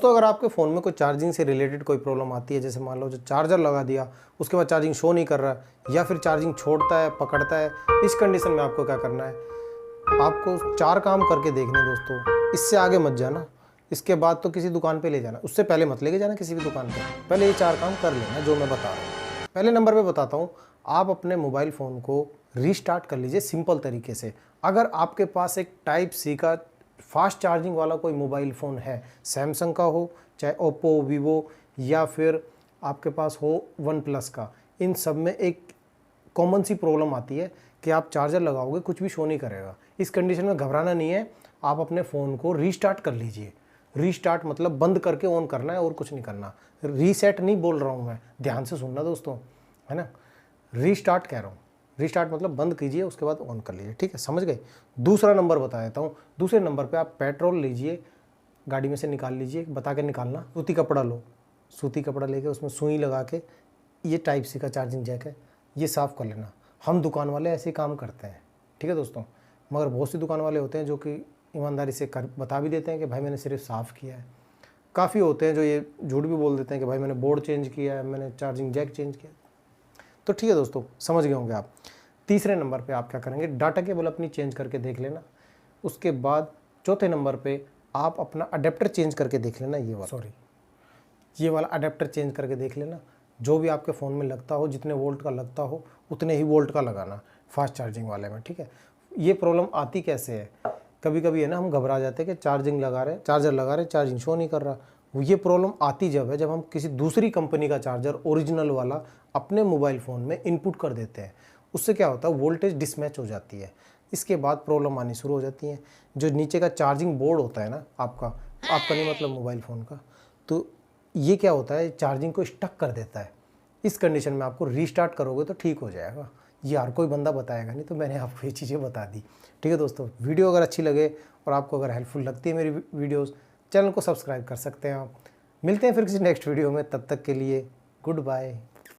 दोस्तों अगर आपके फ़ोन में कोई चार्जिंग से रिलेटेड कोई प्रॉब्लम आती है, जैसे मान लो जो चार्जर लगा दिया उसके बाद चार्जिंग शो नहीं कर रहा या फिर चार्जिंग छोड़ता है, पकड़ता है, इस कंडीशन में आपको क्या करना है, आपको 4 काम करके देखने दोस्तों, इससे आगे मत जाना। इसके बाद तो किसी दुकान पे ले जाना, उससे पहले मत लेके जाना किसी भी दुकान पे, पहले ये 4 काम कर लेना जो मैं बता रहा हूँ। पहले नंबर पे बताता हूँ, आप अपने मोबाइल फ़ोन को रीस्टार्ट कर लीजिए सिंपल तरीके से। अगर आपके पास एक टाइप सी का फास्ट चार्जिंग वाला कोई मोबाइल फ़ोन है, सैमसंग का हो, चाहे ओप्पो, वीवो या फिर आपके पास हो वन प्लस का, इन सब में एक कॉमन सी प्रॉब्लम आती है कि आप चार्जर लगाओगे कुछ भी शो नहीं करेगा। इस कंडीशन में घबराना नहीं है, आप अपने फ़ोन को रीस्टार्ट कर लीजिए। रीस्टार्ट मतलब बंद करके ऑन करना है और कुछ नहीं करना। रीसेट नहीं बोल रहा हूँ मैं, ध्यान से सुनना दोस्तों, है ना, रीस्टार्ट कह रहा हूँ। रीस्टार्ट मतलब बंद कीजिए उसके बाद ऑन कर लीजिए, ठीक है, समझ गए। दूसरा नंबर बता देता हूँ। दूसरे नंबर पे आप पेट्रोल लीजिए, गाड़ी में से निकाल लीजिए, बता के निकालना। सूती कपड़ा लो, सूती कपड़ा लेके उसमें सुई लगा के, ये टाइप सी का चार्जिंग जैक है, ये साफ़ कर लेना। हम दुकान वाले ऐसे काम करते हैं, ठीक है दोस्तों, मगर बहुत सी दुकान वाले होते हैं जो कि ईमानदारी से कर बता भी देते हैं कि भाई मैंने सिर्फ साफ़ किया है। काफ़ी होते हैं जो ये झूठ भी बोल देते हैं कि भाई मैंने बोर्ड चेंज किया है, मैंने चार्जिंग जैक चेंज किया। तो ठीक है दोस्तों, समझ गए होंगे आप। तीसरे नंबर पे आप क्या करेंगे, डाटा केबल अपनी चेंज करके देख लेना। उसके बाद चौथे नंबर पे आप अपना अडेप्टर चेंज करके देख लेना। ये वाला अडेप्टर चेंज करके देख लेना। जो भी आपके फ़ोन में लगता हो, जितने वोल्ट का लगता हो उतने ही वोल्ट का लगाना फास्ट चार्जिंग वाले में, ठीक है। ये प्रॉब्लम आती कैसे है, कभी कभी है ना, हम घबरा जाते हैं कि चार्जर लगा रहे चार्जिंग शो नहीं कर रहा। ये प्रॉब्लम आती जब है जब हम किसी दूसरी कंपनी का चार्जर ओरिजिनल वाला अपने मोबाइल फ़ोन में इनपुट कर देते हैं। उससे क्या होता है, वोल्टेज डिसमैच हो जाती है। इसके बाद प्रॉब्लम आनी शुरू हो जाती है। जो नीचे का चार्जिंग बोर्ड होता है ना आपका नहीं मतलब मोबाइल फ़ोन का, तो ये क्या होता है, चार्जिंग को स्टक कर देता है। इस कंडीशन में आपको रीस्टार्ट करोगे तो ठीक हो जाएगा। ये हर कोई बंदा बताएगा नहीं, तो मैंने आपको ये चीज़ें बता दी, ठीक है दोस्तों। वीडियो अगर अच्छी लगे और आपको अगर हेल्पफुल लगती है मेरी वीडियोस, चैनल को सब्सक्राइब कर सकते हैं आप। मिलते हैं फिर किसी नेक्स्ट वीडियो में, तब तक के लिए गुड बाय।